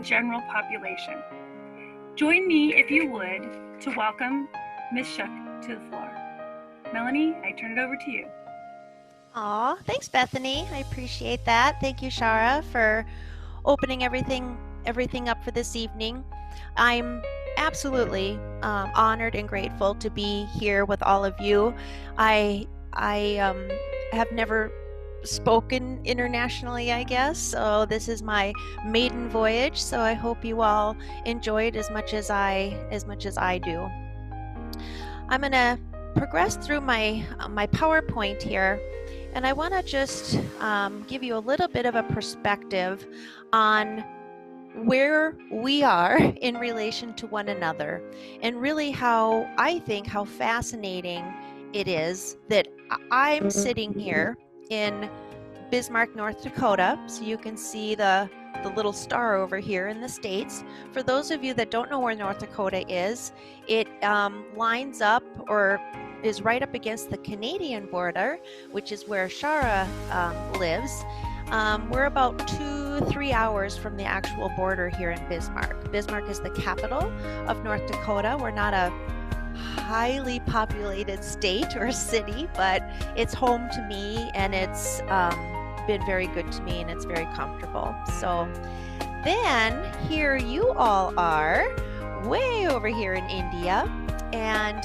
general population. Join me, if you would, to welcome Ms. Schock to the floor. Melanie, I turn it over to you. Aw, thanks, Bethany. I appreciate that. Thank you, Shara, for opening everything up for this evening. I'm absolutely honored and grateful to be here with all of you. I have never spoken internationally, I guess, so this is my maiden voyage, so I hope you all enjoy it as much as I do. I'm going to progress through my PowerPoint here, and I want to just give you a little bit of a perspective on where we are in relation to one another, and really how fascinating it is that I'm sitting here in Bismarck, North Dakota. So you can see the little star over here in the States. For those of you that don't know where North Dakota is, it lines up or is right up against the Canadian border, which is where Shara lives. We're about 2-3 hours from the actual border here in Bismarck. Bismarck is the capital of North Dakota. We're not a highly populated state or city, but it's home to me, and it's been very good to me, and it's very comfortable. So then here you all are, way over here in India, and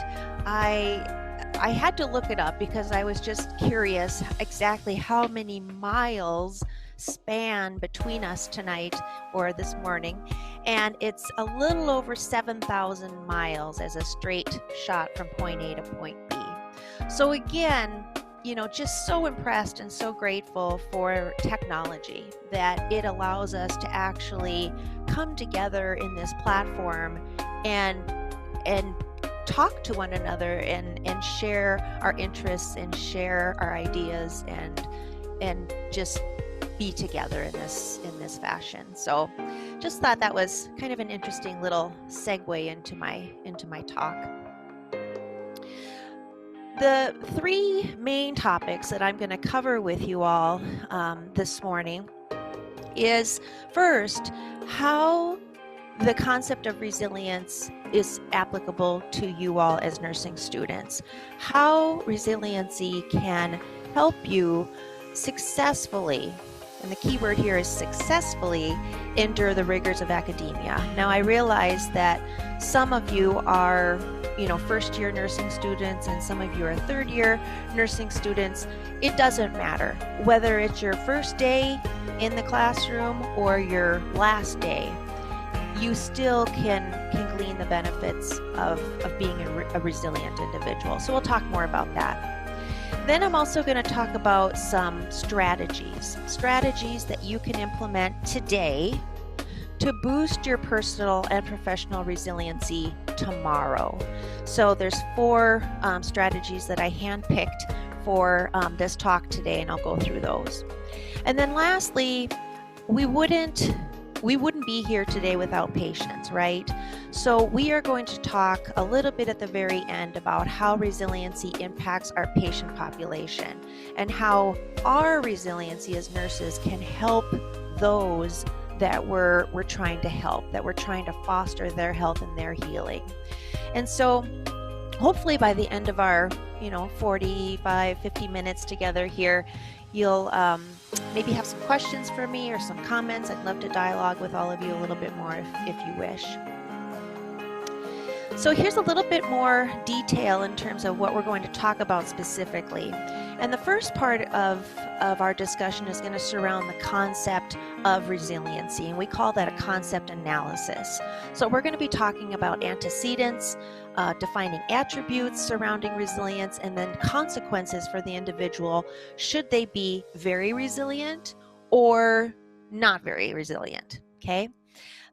I had to look it up because I was just curious exactly how many miles span between us tonight or this morning, and it's a little over 7,000 miles as a straight shot from point A to point B. So again, you know, just so impressed and so grateful for technology, that it allows us to actually come together in this platform and talk to one another and share our interests and share our ideas and just be together in this fashion. So just thought that was kind of an interesting little segue into my talk. The three main topics that I'm going to cover with you all this morning is, first, how the concept of resilience is applicable to you all as nursing students. How resiliency can help you successfully, and the key word here is successfully, endure the rigors of academia. Now, I realize that some of you are, first-year nursing students, and some of you are third-year nursing students. It doesn't matter whether it's your first day in the classroom or your last day. You still can glean the benefits of being a resilient individual. So we'll talk more about that. Then I'm also going to talk about some strategies that you can implement today to boost your personal and professional resiliency tomorrow. So there's 4 strategies that I handpicked for this talk today, and I'll go through those. And then lastly, we wouldn't be here today without patients, right? So we are going to talk a little bit at the very end about how resiliency impacts our patient population and how our resiliency as nurses can help those that we're trying to help, that we're trying to foster their health and their healing. And so hopefully by the end of our 45-50 minutes together here, you'll maybe have some questions for me or some comments. I'd love to dialogue with all of you a little bit more if you wish. So here's a little bit more detail in terms of what we're going to talk about specifically. And the first part of our discussion is going to surround the concept of resiliency, and we call that a concept analysis. So we're going to be talking about antecedents, defining attributes surrounding resilience, and then consequences for the individual should they be very resilient or not very resilient, okay?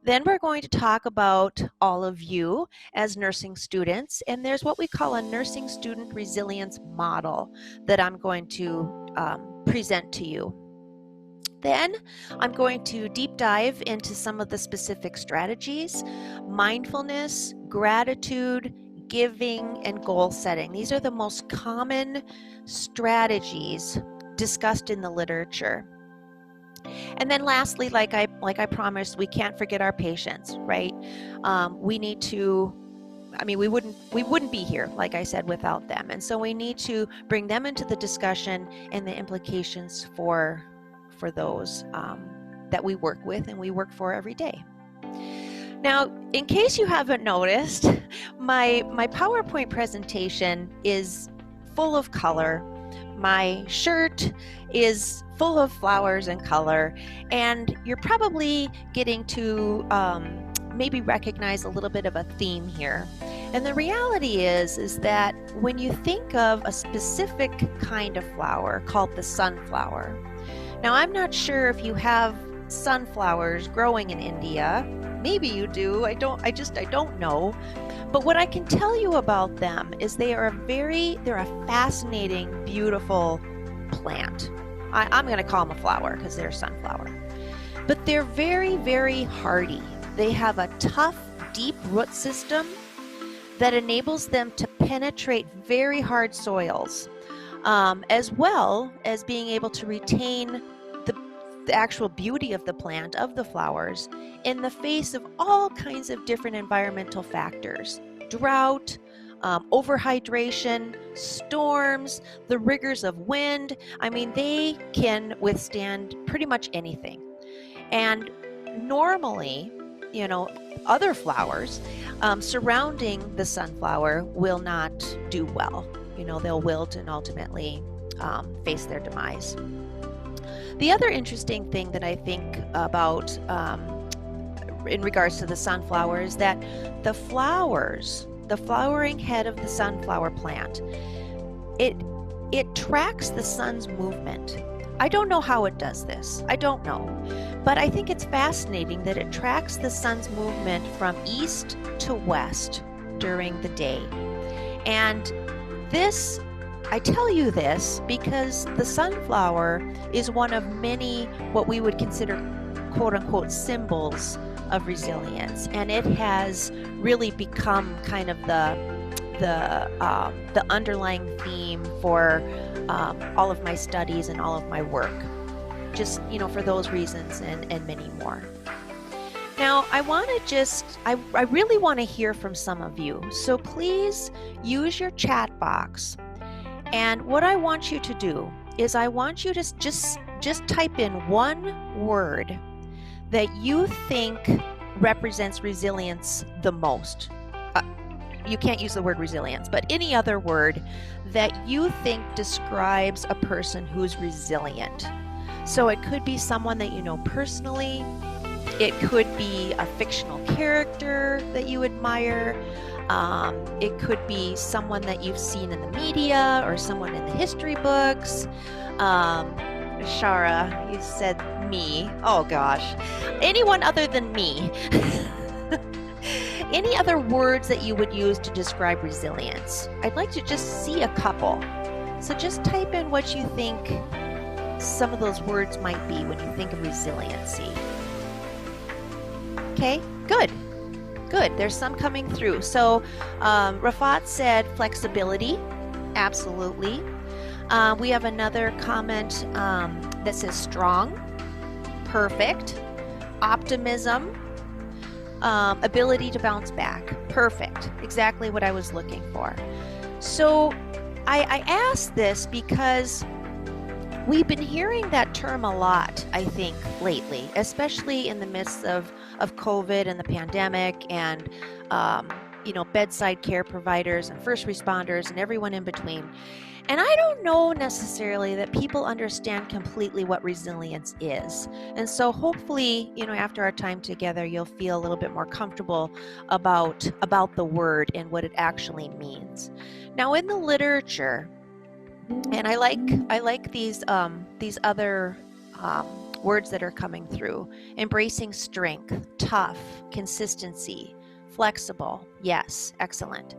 Then we're going to talk about all of you as nursing students, and there's what we call a nursing student resilience model that I'm going to present to you. Then I'm going to deep dive into some of the specific strategies: mindfulness, gratitude, giving, and goal setting. These are the most common strategies discussed in the literature. And then lastly, like I promised, we can't forget our patients, right? We need to, we wouldn't be here, like I said, without them. And so we need to bring them into the discussion and the implications for those that we work with and we work for every day. Now, in case you haven't noticed, my PowerPoint presentation is full of color. My shirt is full of flowers and color, and you're probably getting to maybe recognize a little bit of a theme here. And the reality is that when you think of a specific kind of flower called the sunflower, now I'm not sure if you have sunflowers growing in India. Maybe you do. I don't know. But what I can tell you about them is they're a fascinating, beautiful plant. I'm going to call them a flower because they're sunflower. But they're very, very hardy. They have a tough, deep root system that enables them to penetrate very hard soils, as well as being able to retain the actual beauty of the plant, of the flowers, in the face of all kinds of different environmental factors. Drought, overhydration, storms, the rigors of wind. They can withstand pretty much anything. And normally, other flowers surrounding the sunflower will not do well. They'll wilt and ultimately face their demise. The other interesting thing that I think about in regards to the sunflower is that the flowering head of the sunflower plant, it tracks the sun's movement. I don't know how it does this. I don't know. But I think it's fascinating that it tracks the sun's movement from east to west during the day. And I tell you this because the sunflower is one of many what we would consider quote-unquote symbols of resilience, and it has really become kind of the underlying theme for all of my studies and all of my work, just for those reasons and many more. Now, I really want to hear from some of you, so please use your chat box. And what I want you to do is I want you to just type in one word that you think represents resilience the most. You can't use the word resilience, but any other word that you think describes a person who's resilient. So it could be someone that you know personally. It could be a fictional character that you admire. It could be someone that you've seen in the media or someone in the history books. Shara, you said me. Oh gosh. Anyone other than me. Any other words that you would use to describe resilience? I'd like to just see a couple. So just type in what you think some of those words might be when you think of resiliency. Okay, good. There's some coming through. So Rafat said flexibility. Absolutely. We have another comment that says strong. Perfect. Optimism. Ability to bounce back. Perfect. Exactly what I was looking for. So I asked this because we've been hearing that term a lot, I think, lately, especially in the midst of COVID and the pandemic and, bedside care providers and first responders and everyone in between. And I don't know necessarily that people understand completely what resilience is. And so hopefully, after our time together, you'll feel a little bit more comfortable about the word and what it actually means. Now, in the literature, and I like these other words that are coming through: embracing strength, tough, consistency, flexible. Yes, excellent.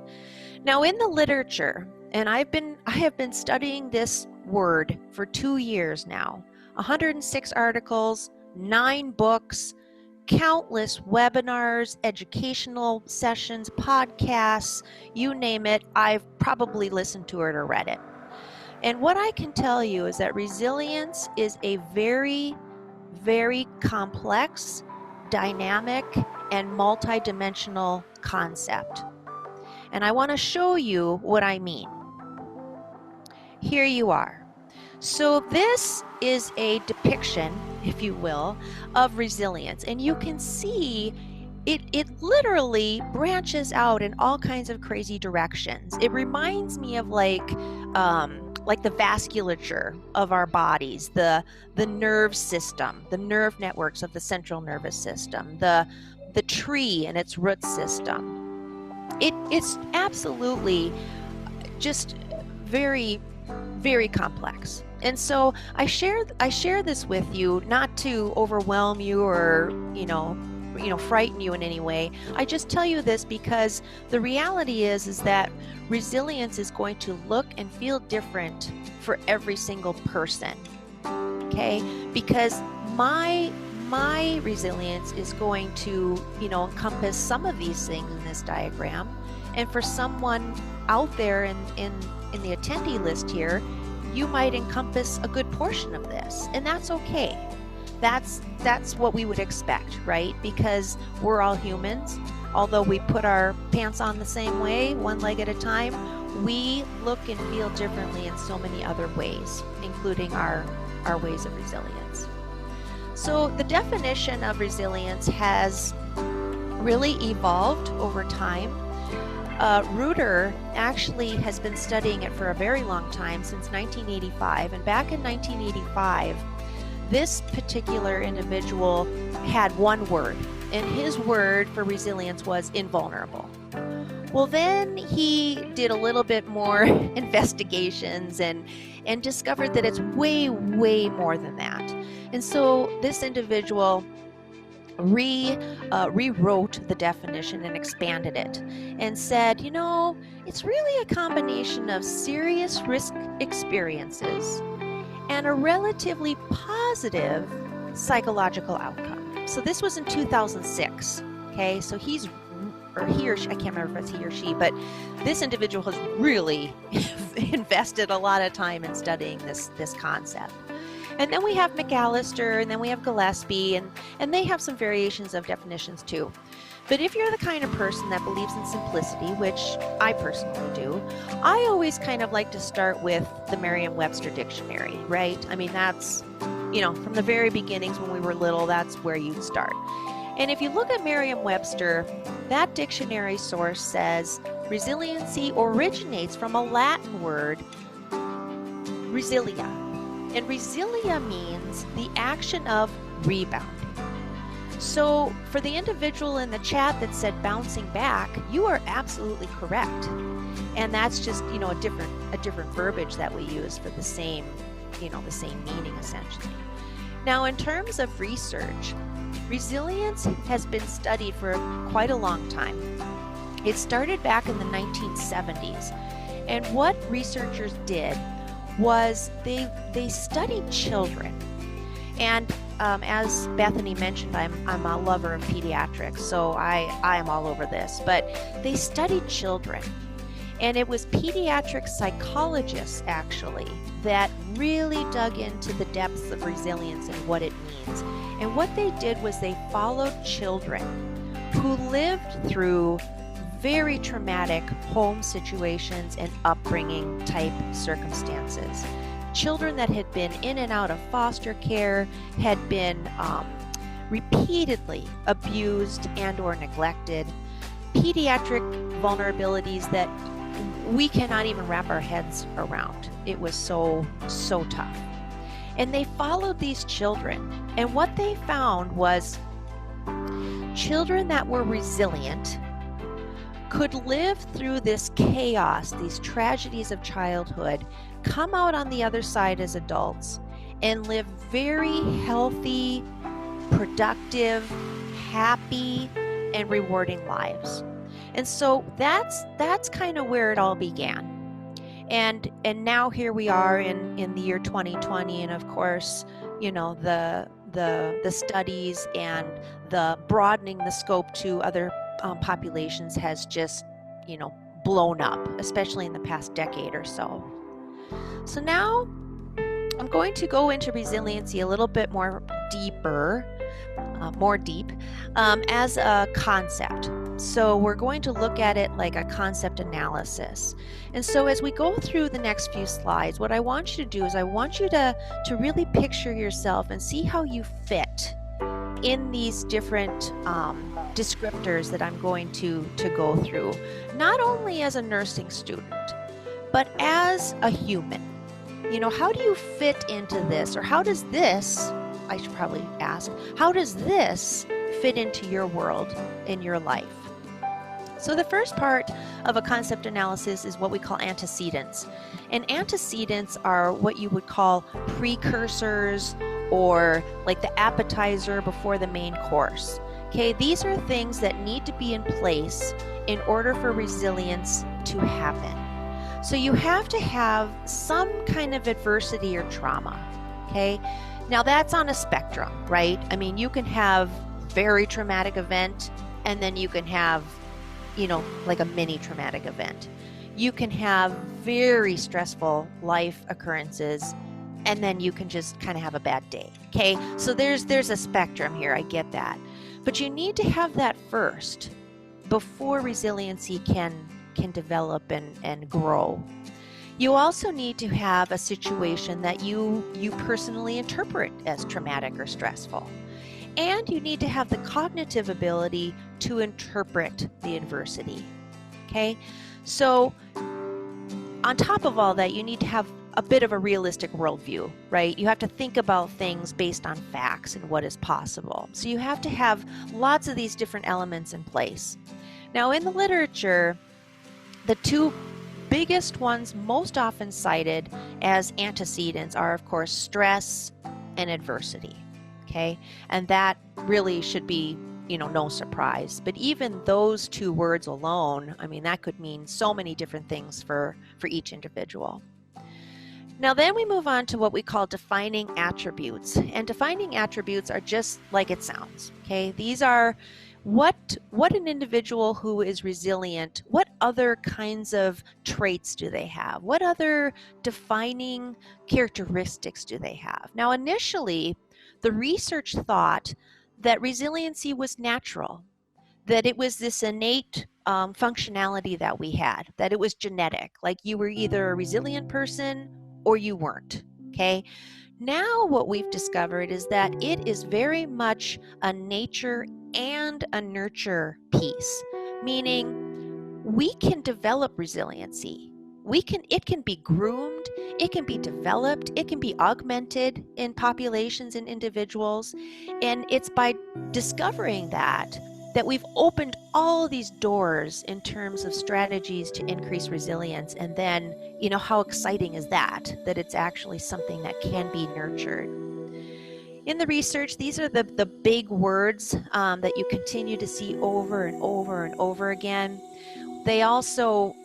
Now, in the literature, and I have been studying this word for 2 years now. 106 articles, 9 books, countless webinars, educational sessions, podcasts, you name it, I've probably listened to it or read it. And what I can tell you is that resilience is a very, very complex, dynamic, and multidimensional concept. And I want to show you what I mean. Here you are. So this is a depiction, if you will, of resilience. And you can see it literally branches out in all kinds of crazy directions. It reminds me of like the vasculature of our bodies, the nerve system, the nerve networks of the central nervous system, the tree and its root system. It's absolutely just very, very complex. And so I share this with you not to overwhelm you or frighten you in any way. I just tell you this because the reality is that resilience is going to look and feel different for every single person. Okay? Because my resilience is going to, encompass some of these things in this diagram. And for someone out there in the attendee list here, you might encompass a good portion of this, and that's okay. That's what we would expect, right? Because we're all humans. Although we put our pants on the same way, one leg at a time, we look and feel differently in so many other ways, including our ways of resilience. So the definition of resilience has really evolved over time. Reuter actually has been studying it for a very long time, since 1985. And back in 1985, this particular individual had one word, and his word for resilience was invulnerable. Well, then he did a little bit more investigations and discovered that it's way, way more than that. And so this individual rewrote the definition and expanded it and said, it's really a combination of serious risk experiences and a relatively positive psychological outcome. So this was in 2006. Okay, so he or she, I can't remember if it's he or she, but this individual has really invested a lot of time in studying this concept. And then we have McAllister, and then we have Gillespie, and they have some variations of definitions too. But if you're the kind of person that believes in simplicity, which I personally do, I always kind of like to start with the Merriam-Webster dictionary, right? I mean, that's, from the very beginnings when we were little, that's where you'd start. And if you look at Merriam-Webster, that dictionary source says resiliency originates from a Latin word, resilia. And resilia means the action of rebounding. So for the individual in the chat that said bouncing back, you are absolutely correct. And that's just, a different verbiage that we use for the same meaning essentially. Now, in terms of research, resilience has been studied for quite a long time. It started back in the 1970s. And what researchers did was they studied children. And as Bethany mentioned, I'm a lover of pediatrics, so I am all over this. But they studied children. And it was pediatric psychologists, actually, that really dug into the depths of resilience and what it means. And what they did was they followed children who lived through very traumatic home situations and upbringing type circumstances. Children that had been in and out of foster care, had been repeatedly abused and or neglected, pediatric vulnerabilities that we cannot even wrap our heads around. It was so tough. And they followed these children, and what they found was children that were resilient could live through this chaos, these tragedies of childhood, come out on the other side as adults, and live very healthy, productive, happy, and rewarding lives. And so that's kind of where it all began. And now here we are in the year 2020, and of course, the studies and the broadening the scope to other populations has just, blown up, especially in the past decade or so. So now I'm going to go into resiliency a little bit more deeper, more deep, as a concept. So we're going to look at it like a concept analysis. And so as we go through the next few slides, what I want you to do is I want you to really picture yourself and see how you fit in these different descriptors that I'm going to go through, not only as a nursing student, but as a human. You know, how do you fit into this, or how does this, I should probably ask, how does this fit into your world, in your life? So the first part of a concept analysis is what we call antecedents. And antecedents are what you would call precursors, or like the appetizer before the main course. Okay, these are things that need to be in place in order for resilience to happen. So you have to have some kind of adversity or trauma. Okay, now that's on a spectrum, right? I mean, you can have very traumatic event, and then you can have, you know, like a mini traumatic event. You can have very stressful life occurrences, and then you can just kind of have a bad day. Okay, so there's a spectrum here, I get that. But you need to have that first before resiliency can develop and grow. You also need to have a situation that you personally interpret as traumatic or stressful. And you need to have the cognitive ability to interpret the adversity. Okay, so on top of all that, you need to have a bit of a realistic worldview, right? You have to think about things based on facts and what is possible. So you have to have lots of these different elements in place. Now, in the literature, the two biggest ones most often cited as antecedents are, of course, stress and adversity. Okay, and that really should be, you know, no surprise. But even those two words alone, I mean, that could mean so many different things for each individual. Now then we move on to what we call defining attributes. And defining attributes are just like it sounds. Okay, these are what an individual who is resilient, what other kinds of traits do they have? What other defining characteristics do they have? Now initially, the research thought that resiliency was natural, that it was this innate functionality that we had, that it was genetic, like you were either a resilient person or you weren't. Okay. Now what we've discovered is that it is very much a nature and a nurture piece, meaning we can develop resiliency. It can be groomed, it can be developed, it can be augmented in populations and individuals. And it's by discovering that we've opened all these doors in terms of strategies to increase resilience. And then, you know, how exciting is that it's actually something that can be nurtured. In the research, these are the big words that you continue to see over and over and over again. They also,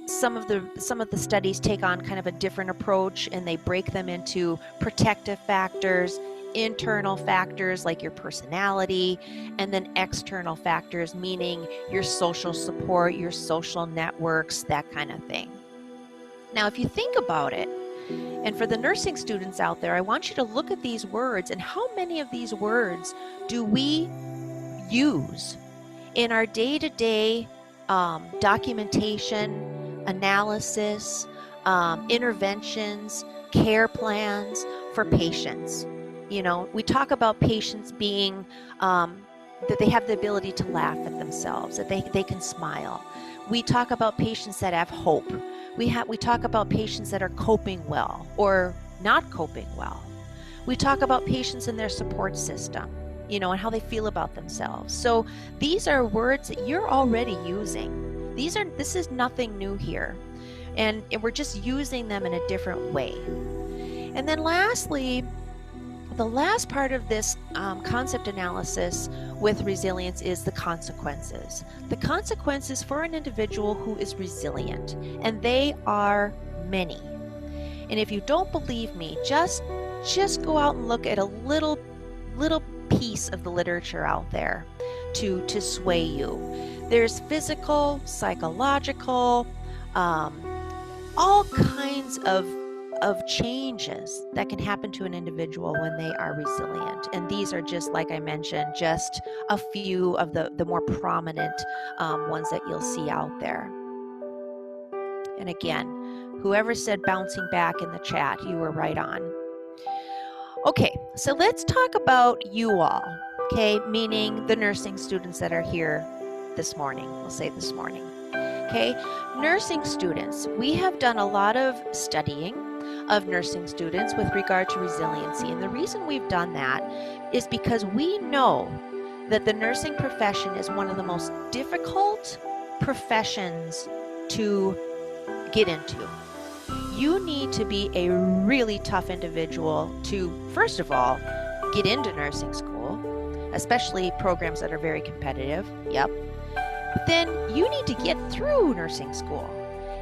some of the studies take on kind of a different approach, and they break them into protective factors, internal factors like your personality, and then external factors, meaning your social support, your social networks, that kind of thing. Now, if you think about it, and for the nursing students out there, I want you to look at these words and how many of these words do we use in our day-to-day documentation, analysis, interventions, care plans for patients. You know, we talk about patients being, that they have the ability to laugh at themselves, that they can smile. We talk about patients that have hope. We talk about patients that are coping well or not coping well. We talk about patients and their support system, you know, and how they feel about themselves. So these are words that you're already using. This is nothing new here. And we're just using them in a different way. And then lastly, the last part of this concept analysis with resilience is the consequences. The consequences for an individual who is resilient, and they are many. And if you don't believe me, just go out and look at a little piece of the literature out there to sway you. There's physical, psychological, all kinds of of changes that can happen to an individual when they are resilient. And these are just, like I mentioned, just a few of the more prominent ones that you'll see out there. And again, whoever said bouncing back in the chat, you were right on. Okay, so let's talk about you all, okay, meaning the nursing students that are here this morning. We'll say this morning. Okay, nursing students, we have done a lot of studying of nursing students with regard to resiliency. And the reason we've done that is because we know that the nursing profession is one of the most difficult professions to get into. You need to be a really tough individual to, first of all, get into nursing school, especially programs that are very competitive. Yep. But then you need to get through nursing school.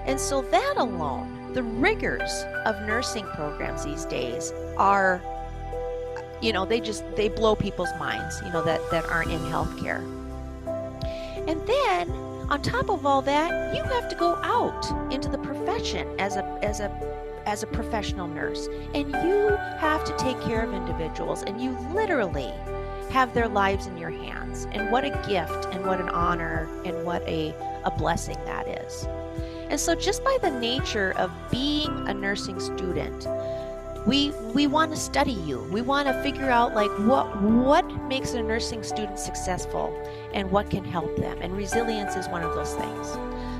And so that alone, the rigors of nursing programs these days are, you know, they blow people's minds, you know, that aren't in healthcare. And then on top of all that, you have to go out into the profession as a professional nurse, and you have to take care of individuals, and you literally have their lives in your hands. And what a gift and what an honor and what a blessing that is. And so just by the nature of being a nursing student, we want to study you. We want to figure out like what makes a nursing student successful and what can help them. And resilience is one of those things.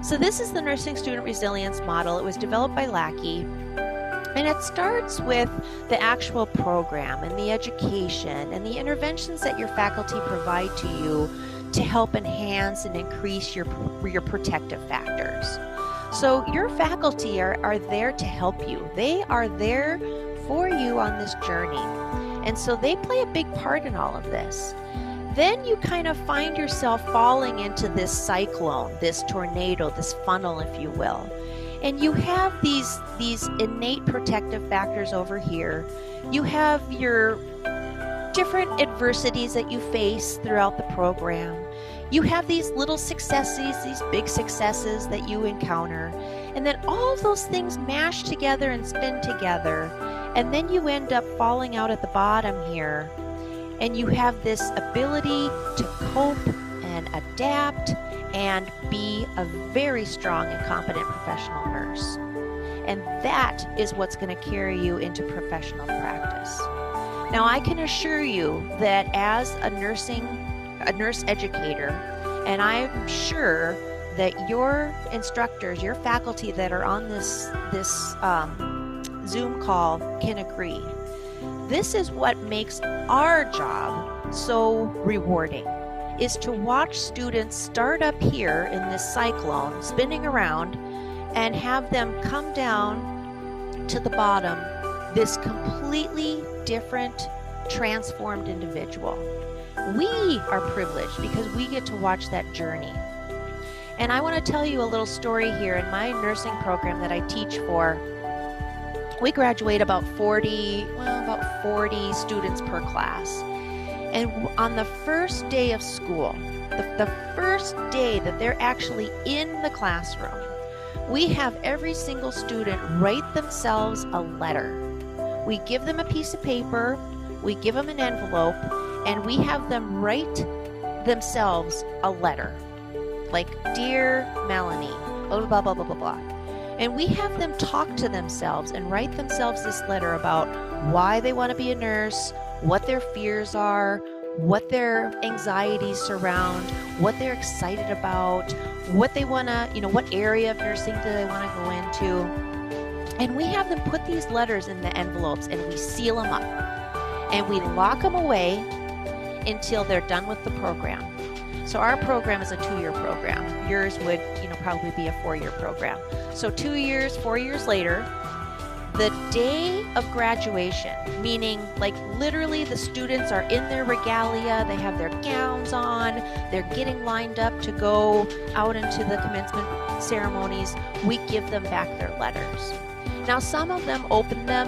So this is the nursing student resilience model. It was developed by Lackey. And it starts with the actual program and the education and the interventions that your faculty provide to you to help enhance and increase your protective factors. So your faculty are there to help you. They are there for you on this journey. And so they play a big part in all of this. Then you kind of find yourself falling into this cyclone, this tornado, this funnel, if you will. And you have these innate protective factors over here. You have your different adversities that you face throughout the program. You have these little successes, these big successes that you encounter. And then all of those things mash together and spin together. And then you end up falling out at the bottom here. And you have this ability to cope and adapt and be a very strong and competent professional nurse. And that is what's going to carry you into professional practice. Now, I can assure you that as a nurse educator, and I'm sure that your instructors, your faculty that are on this Zoom call can agree. This is what makes our job so rewarding, is to watch students start up here in this cyclone, spinning around, and have them come down to the bottom, this completely different, transformed individual. We are privileged because we get to watch that journey. And I want to tell you a little story here. In my nursing program that I teach for, we graduate about 40 students per class. And on the first day of school, the first day that they're actually in the classroom, we have every single student write themselves a letter. We give them a piece of paper, we give them an envelope, and we have them write themselves a letter. Like, "Dear Melanie," blah, blah, blah, blah, blah, blah. And we have them talk to themselves and write themselves this letter about why they want to be a nurse, what their fears are, what their anxieties surround, what they're excited about, what they want to, what area of nursing do they want to go into. And we have them put these letters in the envelopes and we seal them up. And we lock them away until they're done with the program. So our program is a 2-year program. Yours would, probably be a 4-year program. So 2 years, 4 years later, the day of graduation, meaning like literally the students are in their regalia, they have their gowns on, they're getting lined up to go out into the commencement ceremonies, we give them back their letters. Now some of them open them,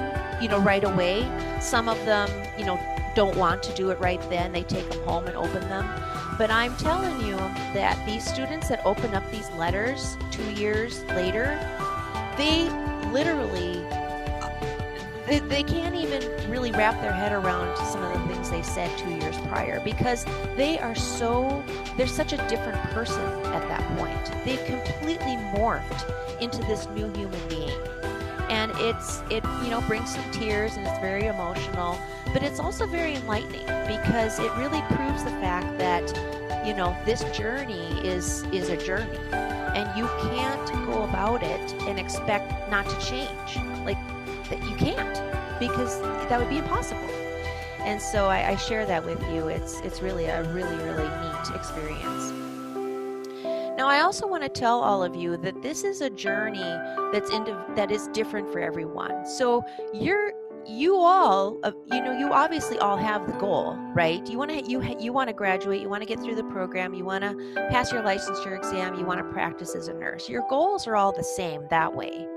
right away. Some of them, don't want to do it right then. They take them home and open them. But I'm telling you that these students that open up these letters 2 years later, they literally they can't even really wrap their head around some of the things they said 2 years prior, because they're such a different person at that point. They've completely morphed into this new human being. And it brings some tears, and it's very emotional, but it's also very enlightening, because it really proves the fact that, this journey is a journey, and you can't go about it and expect not to change. Like, that you can't, because that would be impossible. And so I share that with you. It's really a really neat experience. Now, I also want to tell all of you that this is a journey that is different for everyone. So you obviously all have the goal, right? You want to graduate, you want to get through the program, you want to pass your licensure exam, you want to practice as a nurse. Your goals are all the same that way.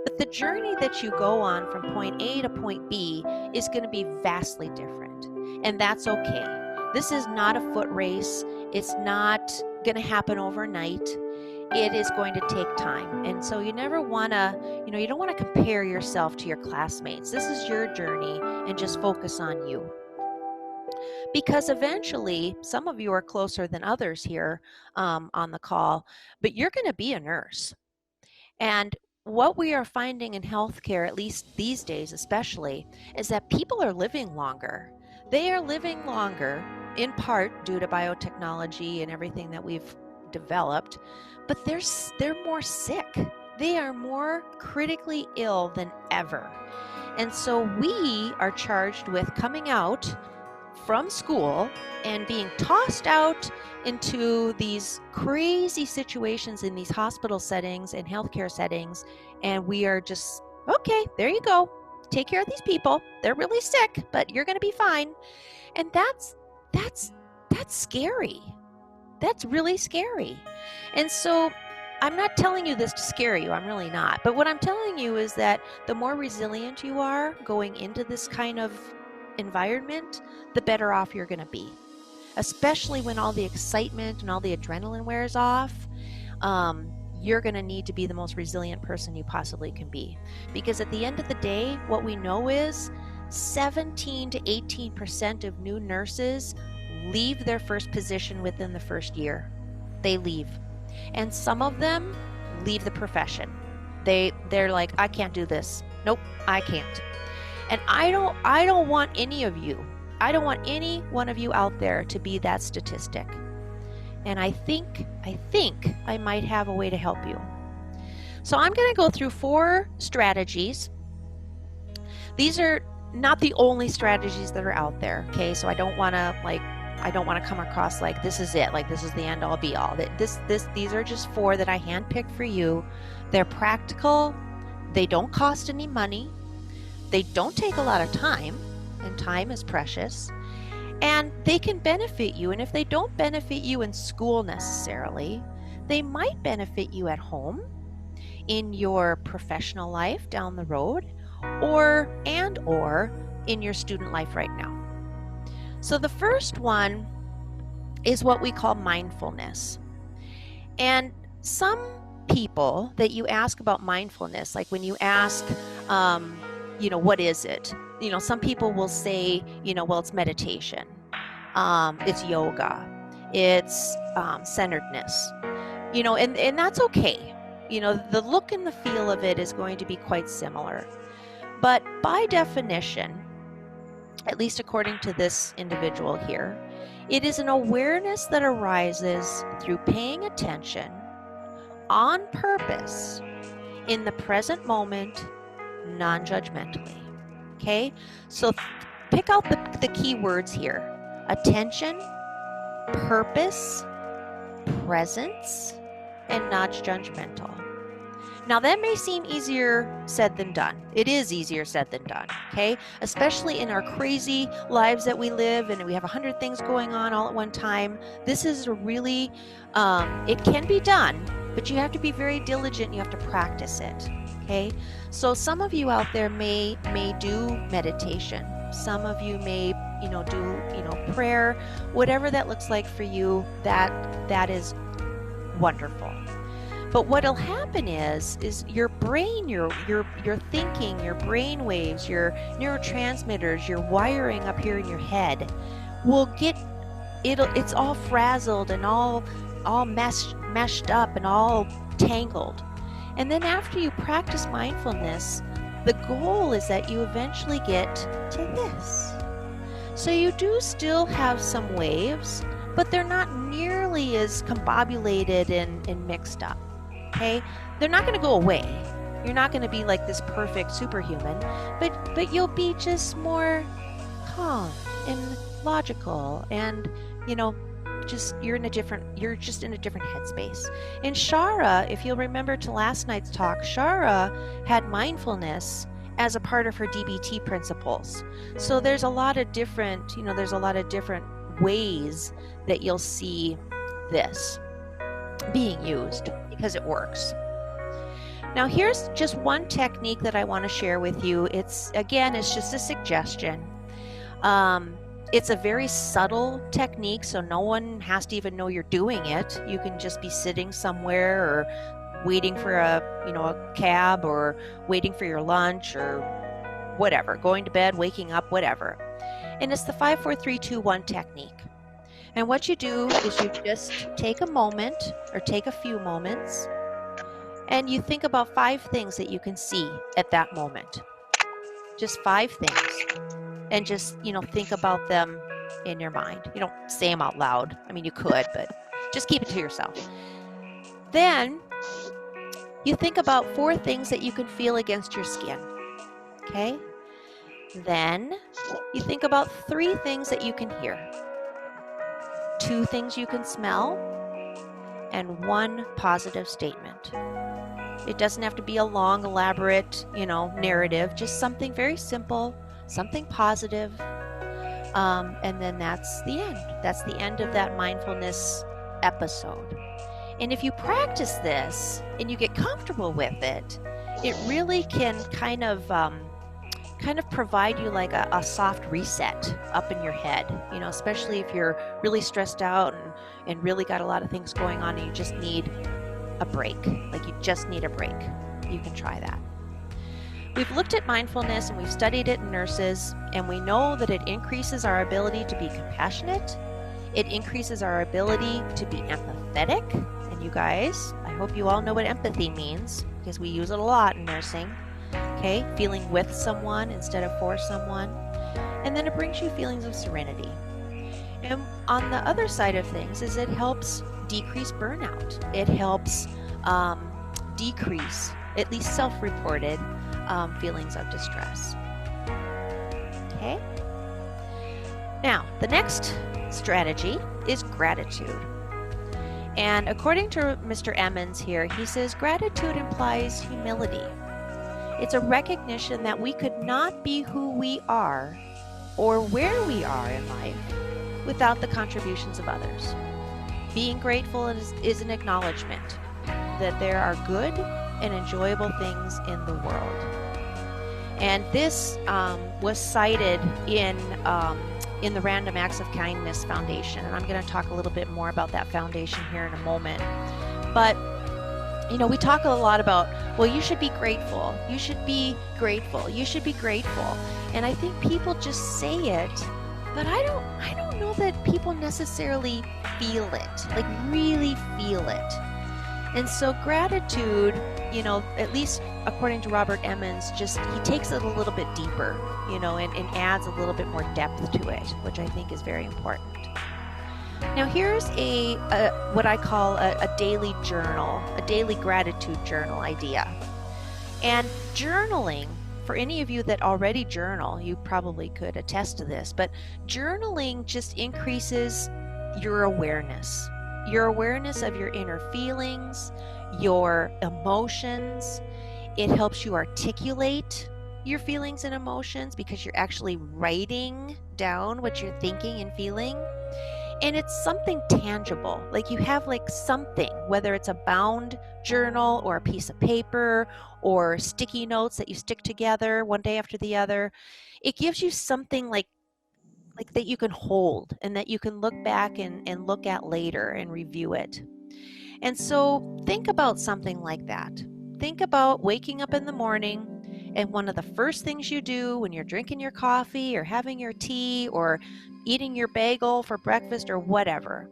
But the journey that you go on from point A to point B is going to be vastly different. And that's okay. This is not a foot race. It's not going to happen overnight. It is going to take time. And so you never want to, you don't want to compare yourself to your classmates. This is your journey, and just focus on you. Because eventually, some of you are closer than others here on the call, but you're going to be a nurse. And what we are finding in healthcare, at least these days especially, is that people are living longer. They are living longer, in part due to biotechnology and everything that we've developed, but they're more sick. They are more critically ill than ever. And so we are charged with coming out from school and being tossed out into these crazy situations in these hospital settings and healthcare settings, and we are just, okay, there you go. Take care of these people. They're really sick, but you're going to be fine. And that's scary. That's really scary. And so I'm not telling you this to scare you. I'm really not. But what I'm telling you is that the more resilient you are going into this kind of environment, the better off you're going to be. Especially when all the excitement and all the adrenaline wears off, you're going to need to be the most resilient person you possibly can be. Because at the end of the day, what we know is 17 to 18% of new nurses leave their first position within the first year. They leave. And some of them leave the profession. They're like, I can't do this. Nope, I can't. And I don't want any of you. I don't want any one of you out there to be that statistic. And I think I might have a way to help you. So I'm going to go through 4 strategies. These are not the only strategies that are out there, okay? So I don't want to come across like this is it, like this is the end all be all. These are just 4 that I handpicked for you. They're practical. They don't cost any money. They don't take a lot of time, and time is precious. And they can benefit you. And if they don't benefit you in school necessarily, they might benefit you at home, in your professional life down the road, or in your student life right now. So the first one is what we call mindfulness. And some people that you ask about mindfulness, like when you ask, what is it? Some people will say, well, it's meditation, it's yoga, it's centeredness, and that's okay. The look and the feel of it is going to be quite similar. But by definition, at least according to this individual here, it is an awareness that arises through paying attention on purpose in the present moment, non-judgmentally. Okay? So pick out the key words here. Attention, purpose, presence, and non-judgmental. Now that may seem easier said than done. It is easier said than done, okay? Especially in our crazy lives that we live, and we have 100 things going on all at one time. This is a really, it can be done, but you have to be very diligent. You have to practice it, okay? So some of you out there may do meditation. Some of you may, do, prayer. Whatever that looks like for you, that is wonderful. But what'll happen is your brain, your thinking, your brain waves, your neurotransmitters, your wiring up here in your head will get it's all frazzled and all meshed up and all tangled. And then after you practice mindfulness, the goal is that you eventually get to this. So you do still have some waves, but they're not nearly as combobulated and mixed up. Okay? They're not going to go away. You're not going to be like this perfect superhuman, but you'll be just more calm and logical, and you're just in a different headspace. And Shara, if you'll remember to last night's talk, Shara had mindfulness as a part of her DBT principles. So there's a lot of different, ways that you'll see this being used because it works. Now here's just one technique that I want to share with you. It's just a suggestion. It's a very subtle technique, so no one has to even know you're doing it. You can just be sitting somewhere or waiting for a cab, or waiting for your lunch, or whatever, going to bed, waking up, whatever. And it's the 5, 4, 3, 2, 1 technique. And what you do is you just take a moment or take a few moments and you think about 5 things that you can see at that moment. Just 5 things. And just, think about them in your mind. You don't say them out loud. I mean, you could, but just keep it to yourself. Then you think about 4 things that you can feel against your skin. Okay? Then you think about 3 things that you can hear. 2 things you can smell, and 1 positive statement. It doesn't have to be a long, elaborate, narrative, just something very simple, something positive, and then that's the end. That's the end of that mindfulness episode. And if you practice this and you get comfortable with it, it really can kind of provide you like a soft reset up in your head, especially if you're really stressed out and really got a lot of things going on and you just need a break. Like you just need a break. You can try that. We've looked at mindfulness and we've studied it in nurses, and we know that it increases our ability to be compassionate. It increases our ability to be empathetic. And you guys, I hope you all know what empathy means, because we use it a lot in nursing. Okay, feeling with someone instead of for someone. And then it brings you feelings of serenity. And on the other side of things is it helps decrease burnout. It helps decrease, at least self-reported, feelings of distress. Okay? Now, the next strategy is gratitude. And according to Mr. Emmons here, he says gratitude implies humility. It's a recognition that we could not be who we are or where we are in life without the contributions of others. Being grateful is an acknowledgement that there are good and enjoyable things in the world. And this was cited in the Random Acts of Kindness Foundation. And I'm going to talk a little bit more about that foundation here in a moment. But we talk a lot about, well, you should be grateful. You should be grateful. You should be grateful. And I think people just say it, but I don't know that people necessarily feel it, like really feel it. And so gratitude, at least according to Robert Emmons, he takes it a little bit deeper, and adds a little bit more depth to it, which I think is very important. Now here's what I call a daily journal, a daily gratitude journal idea. And journaling, for any of you that already journal, you probably could attest to this, but journaling just increases your awareness of your inner feelings, your emotions. It helps you articulate your feelings and emotions because you're actually writing down what you're thinking and feeling. And it's something tangible, like you have like something, whether it's a bound journal or a piece of paper or sticky notes that you stick together one day after the other. It gives you something like that you can hold and that you can look back and look at later and review it. And so think about something like that. Think about waking up in the morning, and one of the first things you do when you're drinking your coffee or having your tea or eating your bagel for breakfast or whatever,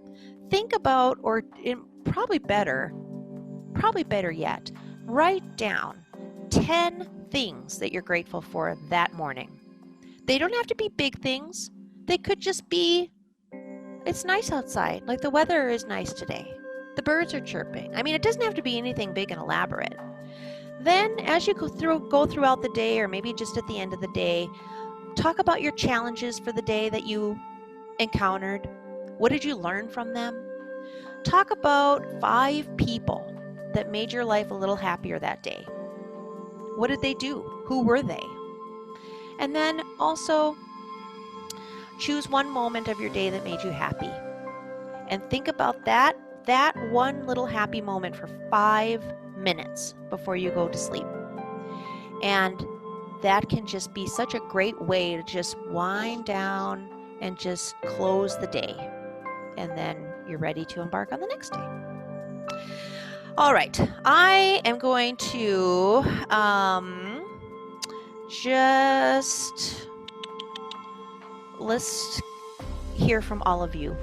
think about, or probably better yet, write down 10 things that you're grateful for that morning. They don't have to be big things. They could just be, it's nice outside, like the weather is nice today. The birds are chirping. I mean, it doesn't have to be anything big and elaborate. Then as you go throughout the day, or maybe just at the end of the day, talk about your challenges for the day that you encountered. What did you learn from them? Talk about 5 people that made your life a little happier that day. What did they do? Who were they? And then also choose one moment of your day that made you happy. And think about that one little happy moment for 5 minutes before you go to sleep. And that can just be such a great way to just wind down and just close the day. And then you're ready to embark on the next day. All right, I am going to let's hear from all of you.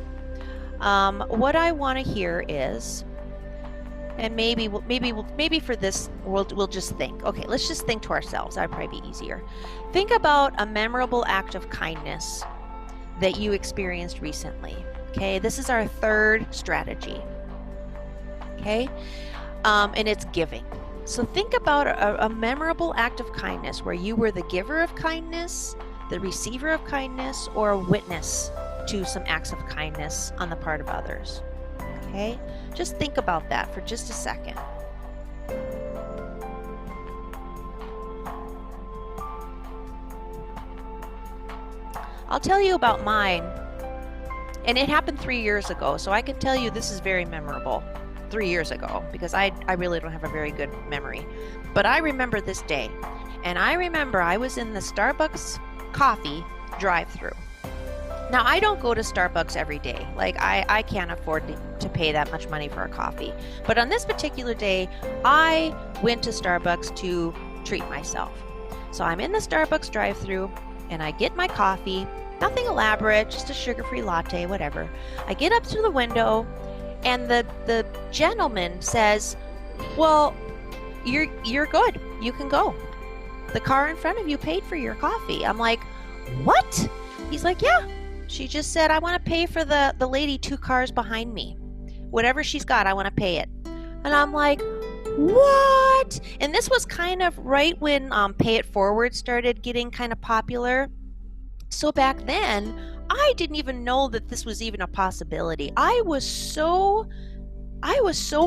What I want to hear is, and maybe for this we'll just think. Okay, let's just think to ourselves. That'd probably be easier. Think about a memorable act of kindness that you experienced recently. Okay, this is our third strategy. Okay, and it's giving. So think about a memorable act of kindness where you were the giver of kindness, the receiver of kindness, or a witness to some acts of kindness on the part of others. Okay, just think about that for just a second. I'll tell you about mine, and it happened 3 years ago, so I can tell you this is very memorable. 3 years ago, because I really don't have a very good memory, but I remember this day, and I remember I was in the Starbucks coffee drive-thru. Now, I don't go to Starbucks every day. Like, I can't afford to pay that much money for a coffee. But on this particular day, I went to Starbucks to treat myself. So I'm in the Starbucks drive-thru, and I get my coffee, nothing elaborate, just a sugar-free latte, whatever. I get up to the window, and the gentleman says, well, you're good. You can go. The car in front of you paid for your coffee. I'm like, what? He's like, yeah. She just said, I want to pay for the lady 2 cars behind me. Whatever she's got, I want to pay it. And I'm like, what? And this was kind of right when Pay It Forward started getting kind of popular. So back then, I didn't even know that this was even a possibility. I was so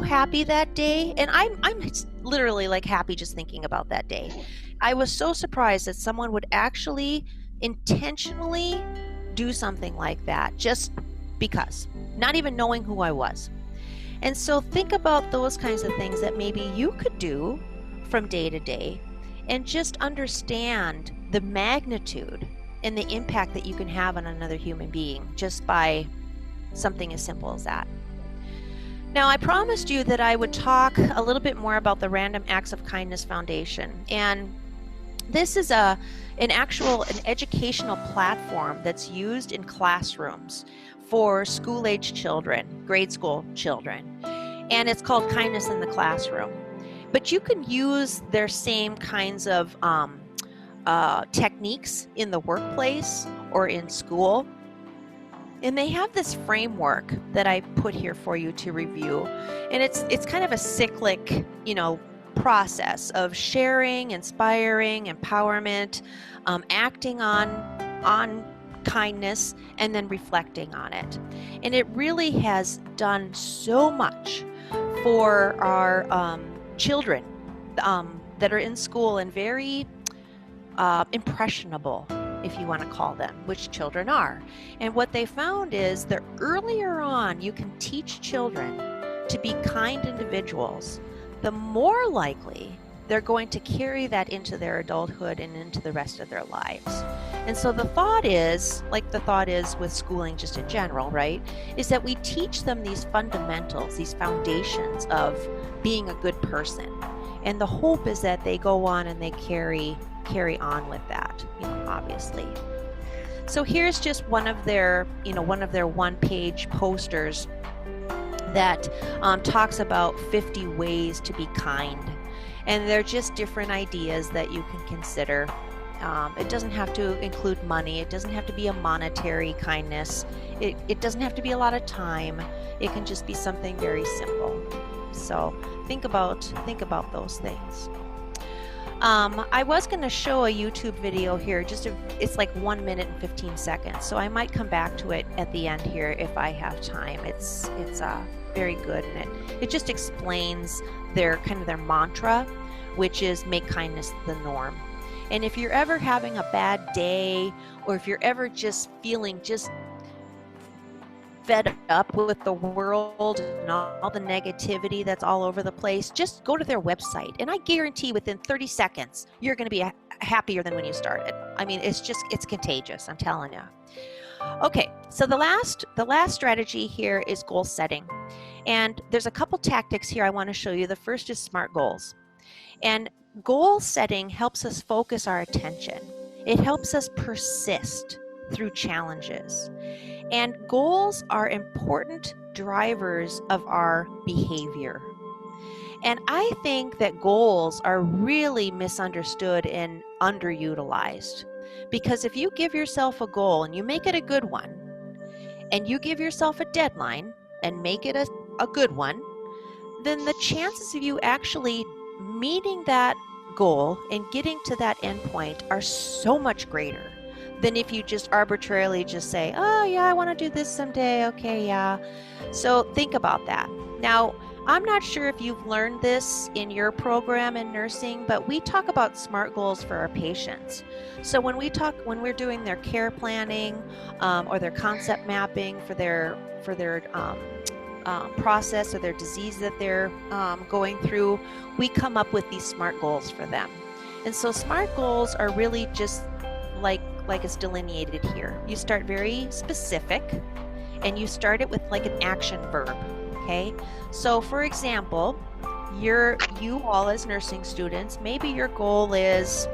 happy that day, and I'm literally like happy just thinking about that day. I was so surprised that someone would actually intentionally do something like that just because, not even knowing who I was. And so think about those kinds of things that maybe you could do from day to day, and just understand the magnitude and the impact that you can have on another human being just by something as simple as that. Now, I promised you that I would talk a little bit more about the Random Acts of Kindness Foundation, and this is an educational platform that's used in classrooms for school-age children, grade school children, and it's called Kindness in the Classroom. But you can use their same kinds of techniques in the workplace or in school. And they have this framework that I put here for you to review. And it's kind of a cyclic, process of sharing, inspiring, empowerment, acting on kindness, and then reflecting on it. And it really has done so much for our children that are in school and very impressionable, if you want to call them, which children are. And what they found is that earlier on you can teach children to be kind individuals, the more likely they're going to carry that into their adulthood and into the rest of their lives. And so the thought is, like the thought is with schooling just in general, right, is that we teach them these fundamentals, these foundations of being a good person. And the hope is that they go on and they carry on with that, obviously. So here's just one of their one-page posters that talks about 50 ways to be kind. And they're just different ideas that you can consider. It doesn't have to include money. It doesn't have to be a monetary kindness. It doesn't have to be a lot of time. It can just be something very simple. So think about those things. I was going to show a YouTube video here. It's like 1 minute and 15 seconds. So I might come back to it at the end here if I have time. It's very good, and it just explains their mantra, which is make kindness the norm. And if you're ever having a bad day, or if you're ever just feeling just fed up with the world and all the negativity that's all over the place, just go to their website, and I guarantee within 30 seconds you're going to be happier than when you started. I mean, it's contagious, I'm telling you. Okay, so the last strategy here is goal setting. And there's a couple tactics here I want to show you. The first is SMART goals. And goal setting helps us focus our attention. It helps us persist through challenges. And goals are important drivers of our behavior. And I think that goals are really misunderstood and underutilized. Because if you give yourself a goal and you make it a good one, and you give yourself a deadline and make it a good one, then the chances of you actually meeting that goal and getting to that endpoint are so much greater than if you just arbitrarily just say, oh yeah, I want to do this someday, okay, yeah. So think about that. Now, I'm not sure if you've learned this in your program in nursing, but we talk about SMART goals for our patients. So when we're doing their care planning or their concept mapping for their process or their disease that they're going through, we come up with these SMART goals for them. And so SMART goals are really just like it's delineated here. You start very specific, and you start it with like an action verb. Okay, so for example, you all as nursing students, maybe your goal is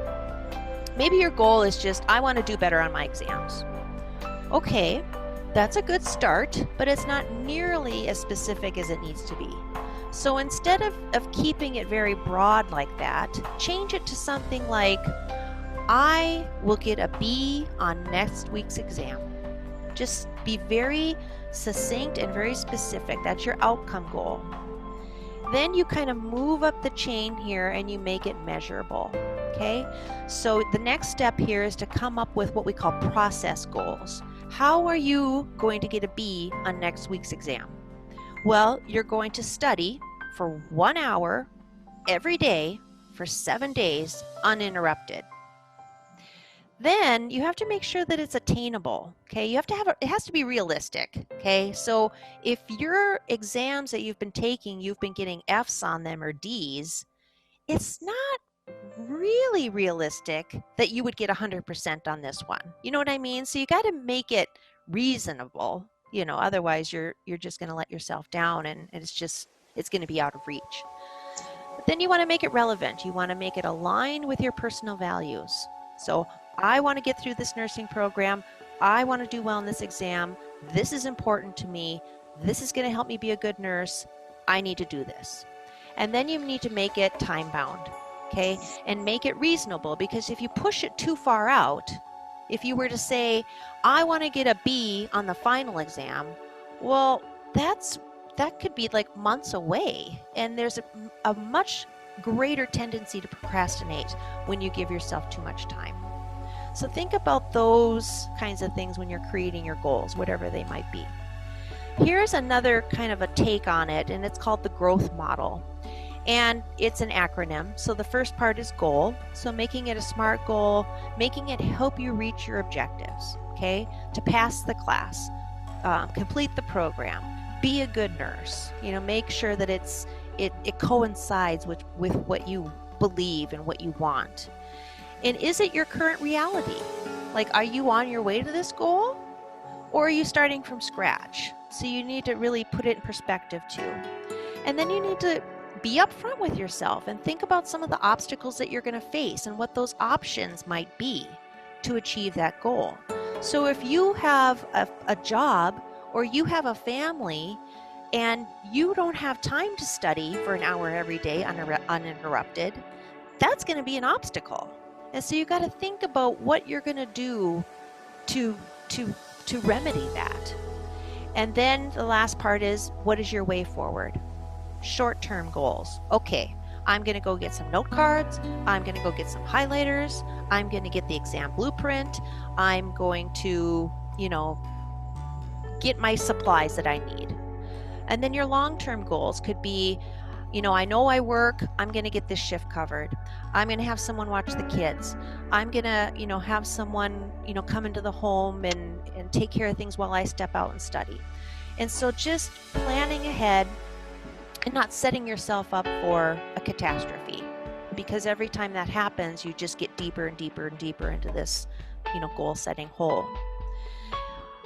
just, I want to do better on my exams. Okay, that's a good start, but it's not nearly as specific as it needs to be. So instead of keeping it very broad like that, change it to something like, I will get a B on next week's exam. Just be very succinct and very specific. That's your outcome goal. Then you kind of move up the chain here and you make it measurable. Okay, so the next step here is to come up with what we call process goals. How are you going to get a B on next week's exam? Well, you're going to study for 1 hour every day for 7 days uninterrupted. Then you have to make sure that it's attainable. Okay, you have to it has to be realistic. Okay, so if your exams that you've been taking, you've been getting F's on them or D's, it's not really realistic that you would get 100% on this one. You know what I mean? So you got to make it reasonable. Otherwise you're just going to let yourself down, and it's going to be out of reach. But then you want to make it relevant. You want to make it align with your personal values. So I want to get through this nursing program. I want to do well in this exam. This is important to me. This is going to help me be a good nurse. I need to do this. And then you need to make it time bound, okay? And make it reasonable, because if you push it too far out, if you were to say, I want to get a B on the final exam, well, that could be like months away. And there's a much greater tendency to procrastinate when you give yourself too much time. So think about those kinds of things when you're creating your goals, whatever they might be. Here's another kind of a take on it, and it's called the growth model. And it's an acronym. So the first part is goal. So making it a SMART goal, making it help you reach your objectives, okay? To pass the class, complete the program, be a good nurse, make sure that it coincides with what you believe and what you want? And is it your current reality? Like, are you on your way to this goal? Or are you starting from scratch? So you need to really put it in perspective too. And then you need to be upfront with yourself and think about some of the obstacles that you're going to face and what those options might be to achieve that goal. So if you have a job or you have a family and you don't have time to study for an hour every day uninterrupted, that's going to be an obstacle. And so you got to think about what you're going to do to remedy that. And then the last part is, what is your way forward? Short-term goals. Okay, I'm going to go get some note cards. I'm going to go get some highlighters. I'm going to get the exam blueprint. I'm going to, get my supplies that I need. And then your long-term goals could be, I know I work, I'm going to get this shift covered. I'm going to have someone watch the kids. I'm going to, have someone, come into the home and take care of things while I step out and study. And so just planning ahead and not setting yourself up for a catastrophe, because every time that happens, you just get deeper and deeper and deeper into this, goal setting hole.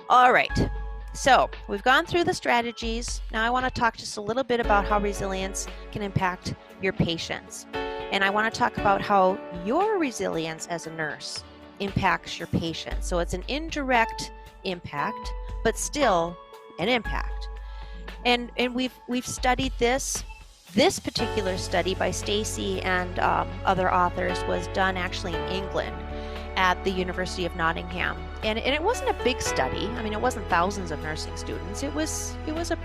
All right. So we've gone through the strategies. Now I want to talk just a little bit about how resilience can impact your patients. And I want to talk about how your resilience as a nurse impacts your patients. So it's an indirect impact, but still an impact. And we've studied this. This particular study by Stacy and other authors was done actually in England at the University of Nottingham. And it wasn't a big study. I mean, it wasn't thousands of nursing students. It was a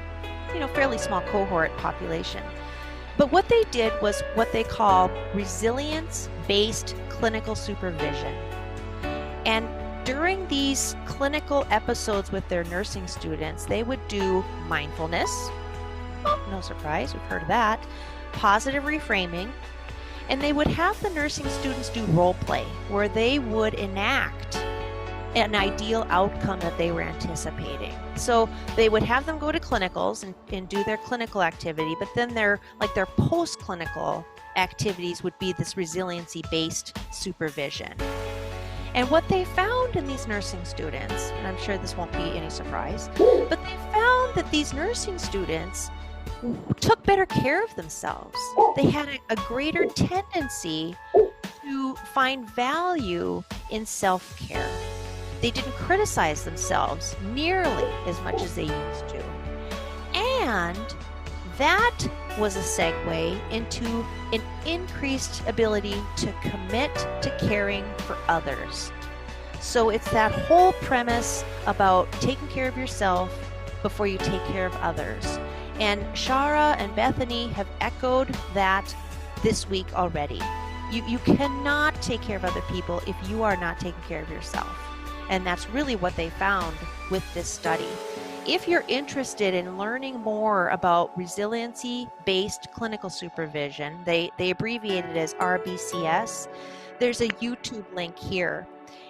fairly small cohort population. But what they did was what they call resilience-based clinical supervision. And during these clinical episodes with their nursing students, they would do mindfulness. Oh, no surprise, we've heard of that. Positive reframing. And they would have the nursing students do role play, where they would enact an ideal outcome that they were anticipating. So they would have them go to clinicals and do their clinical activity, but then their post-clinical activities would be this resiliency-based supervision. And what they found in these nursing students, and I'm sure this won't be any surprise, but they found that these nursing students took better care of themselves. They had a greater tendency to find value in self-care. They didn't criticize themselves nearly as much as they used to. And that was a segue into an increased ability to commit to caring for others. So it's that whole premise about taking care of yourself before you take care of others. And Shara and Bethany have echoed that this week already. You cannot take care of other people if you are not taking care of yourself. And that's really what they found with this study. If you're interested in learning more about resiliency-based clinical supervision, they abbreviate it as RBCS, there's a YouTube link here.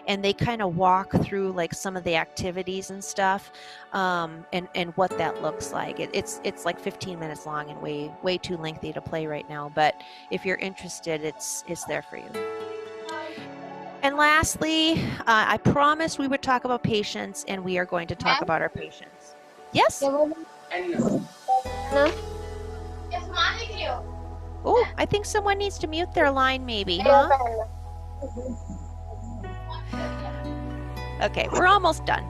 And they kind of walk through like some of the activities and stuff, and what that looks like. It's like 15 minutes long and way too lengthy to play right now. But if you're interested, it's there for you. And lastly, I promised we would talk about patients, and we are going to talk about our patients. Yes? Oh, I think someone needs to mute their line maybe, huh? Okay, we're almost done.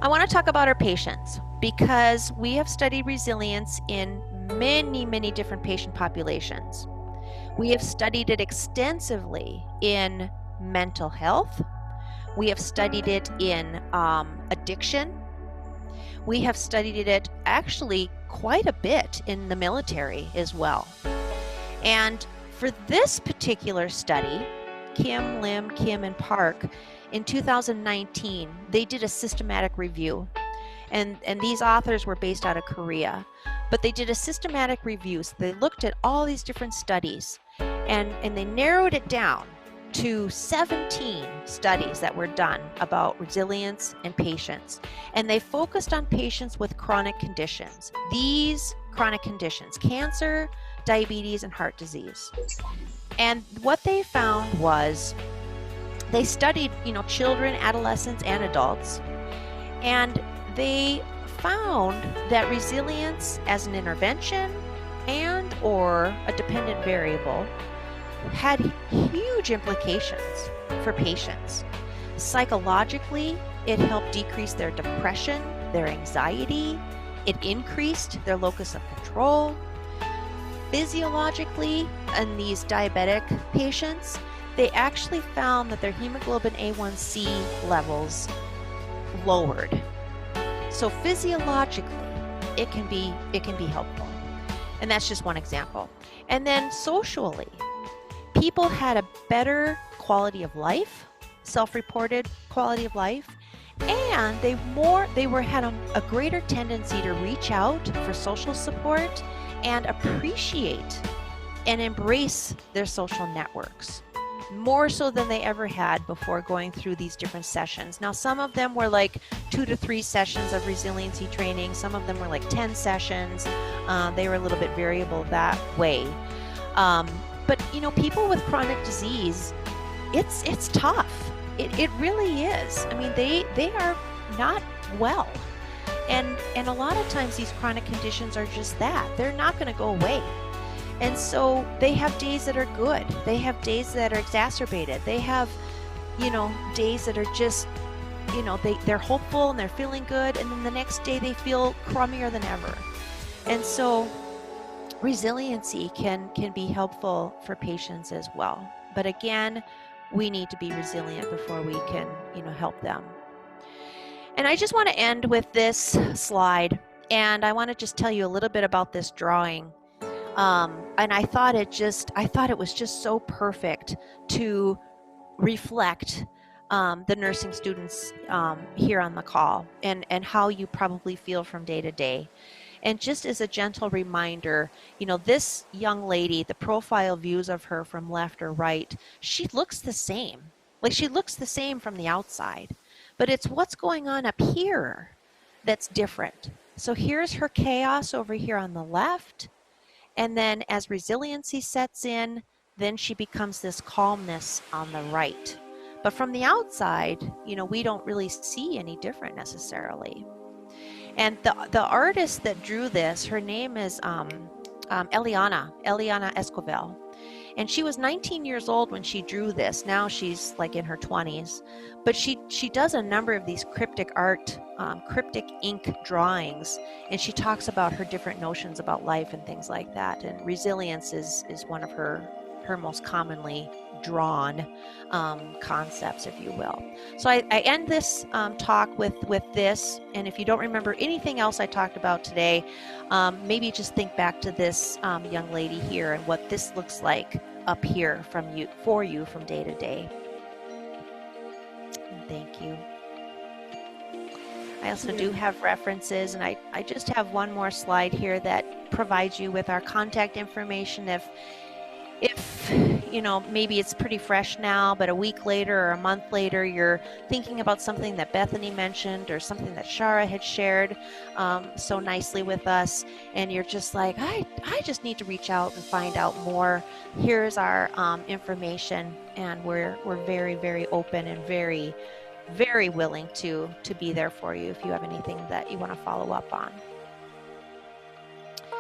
I want to talk about our patients because we have studied resilience in many, many different patient populations. We have studied it extensively in mental health. We have studied it in addiction. We have studied it actually quite a bit in the military as well. And for this particular study, Kim, Lim, Kim, and Park, in 2019, they did a systematic review. And these authors were based out of Korea. But they did a systematic review. So they looked at all these different studies. And they narrowed it down to 17 studies that were done about resilience and patients. And they focused on patients with chronic conditions. These chronic conditions, cancer, diabetes, and heart disease. And what they found was they studied, children, adolescents, and adults, and they found that resilience as an intervention and or a dependent variable had huge implications for patients. Psychologically, it helped decrease their depression, their anxiety. It increased their locus of control. Physiologically, in these diabetic patients, they actually found that their hemoglobin A1C levels lowered. So physiologically, it can be helpful. And that's just one example. And then socially, people had a better quality of life, self-reported quality of life, and they had a greater tendency to reach out for social support and appreciate and embrace their social networks, more so than they ever had before going through these different sessions. Now, some of them were like 2 to 3 sessions of resiliency training. Some of them were like 10 sessions. They were a little bit variable that way. But people with chronic disease, it's tough. It really is. I mean, they are not well. And a lot of times these chronic conditions are just that. They're not going to go away. And so they have days that are good. They have days that are exacerbated. They have, days that are just, they're hopeful and they're feeling good. And then the next day they feel crummier than ever. And so resiliency can be helpful for patients as well. But again, we need to be resilient before we can, help them. And I just want to end with this slide. And I want to just tell you a little bit about this drawing. And I thought it was just so perfect to reflect the nursing students here on the call and how you probably feel from day to day. And just as a gentle reminder, this young lady, the profile views of her from left or right, she looks the same. Like, she looks the same from the outside, but it's what's going on up here that's different. So here's her chaos over here on the left. And then as resiliency sets in, then she becomes this calmness on the right. But from the outside, we don't really see any different necessarily. And the artist that drew this, her name is Eliana Escovel. And she was 19 years old when she drew this. Now she's like in her 20s. But she does a number of these cryptic ink drawings. And she talks about her different notions about life and things like that. And resilience is one of her most commonly drawn concepts, if you will. So I end this talk with this. And if you don't remember anything else I talked about today, maybe just think back to this young lady here and what this looks like up here for you from day to day. Thank you. I also do have references, and I just have one more slide here that provides you with our contact information. If maybe it's pretty fresh now, but a week later or a month later, you're thinking about something that Bethany mentioned or something that Shara had shared so nicely with us, and you're just like, I just need to reach out and find out more. Here's our information, and we're very, very open and very, very willing to be there for you if you have anything that you want to follow up on.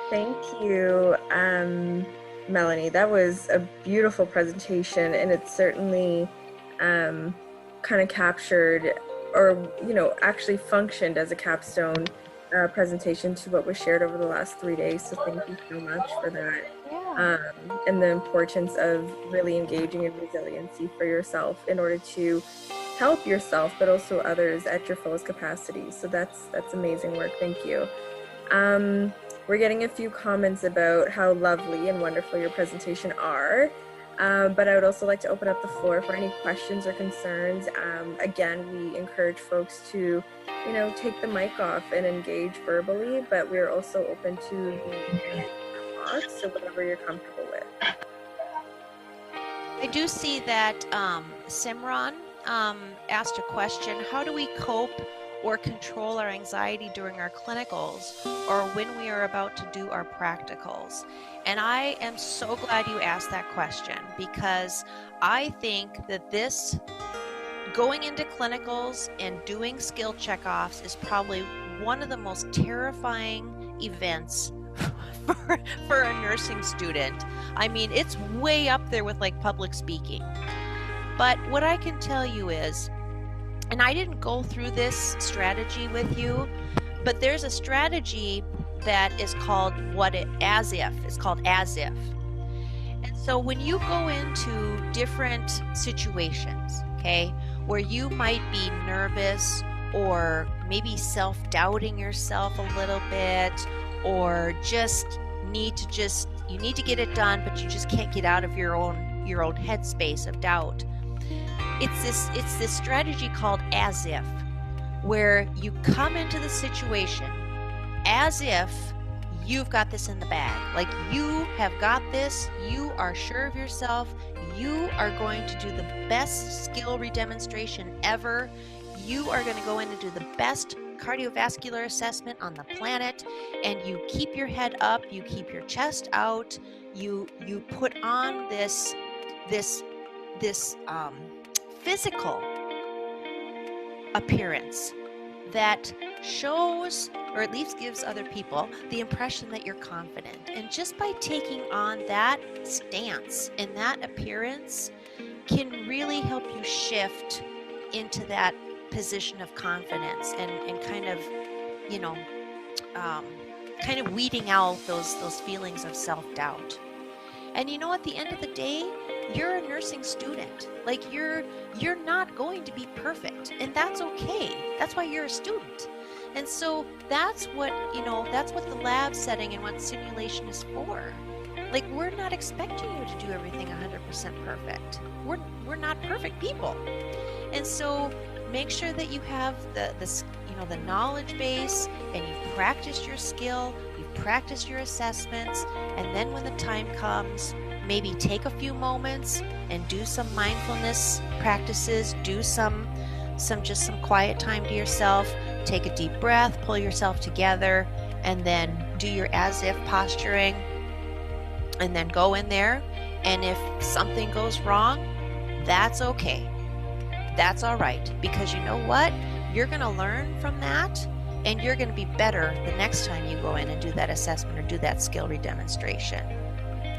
Thank you. Melanie, that was a beautiful presentation, and it certainly kind of captured or actually functioned as a capstone presentation to what was shared over the last 3 days. So thank you so much for that. Yeah. And the importance of really engaging in resiliency for yourself in order to help yourself but also others at your fullest capacity. So that's amazing work. Thank you. We're getting a few comments about how lovely and wonderful your presentation are, but I would also like to open up the floor for any questions or concerns. Again, we encourage folks to, take the mic off and engage verbally, but we're also open to talk, so whatever you're comfortable with. I do see that Simran asked a question: how do we cope or control our anxiety during our clinicals or when we are about to do our practicals? And I am so glad you asked that question, because I think that this going into clinicals and doing skill checkoffs is probably one of the most terrifying events for a nursing student. I mean, it's way up there with like public speaking. But what I can tell you is, and I didn't go through this strategy with you, but there's a strategy that is called as if. It's called as if. And so when you go into different situations, okay, where you might be nervous or maybe self-doubting yourself a little bit, or you need to get it done, but you just can't get out of your own headspace of doubt. It's this strategy called as if, where you come into the situation as if you've got this in the bag. Like you have got this, you are sure of yourself, you are going to do the best skill redemonstration ever, you are going to go in and do the best cardiovascular assessment on the planet, and you keep your head up, you keep your chest out, you put on this physical appearance that shows, or at least gives other people the impression that you're confident. And just by taking on that stance and that appearance can really help you shift into that position of confidence and kind of, kind of weeding out those feelings of self-doubt. And at the end of the day, you're a nursing student. Like you're not going to be perfect, and that's okay. That's why you're a student. And so that's what the lab setting and what simulation is for. Like, we're not expecting you to do everything 100% perfect. We're not perfect people. And so make sure that you have the knowledge base, and you've practiced your skill, you've practiced your assessments, and then when the time comes, maybe take a few moments and do some mindfulness practices, do some quiet time to yourself, take a deep breath, pull yourself together, and then do your as if posturing, and then go in there. And if something goes wrong, that's okay. That's all right, because you know what? You're going to learn from that, and you're going to be better the next time you go in and do that assessment or do that skill redemonstration.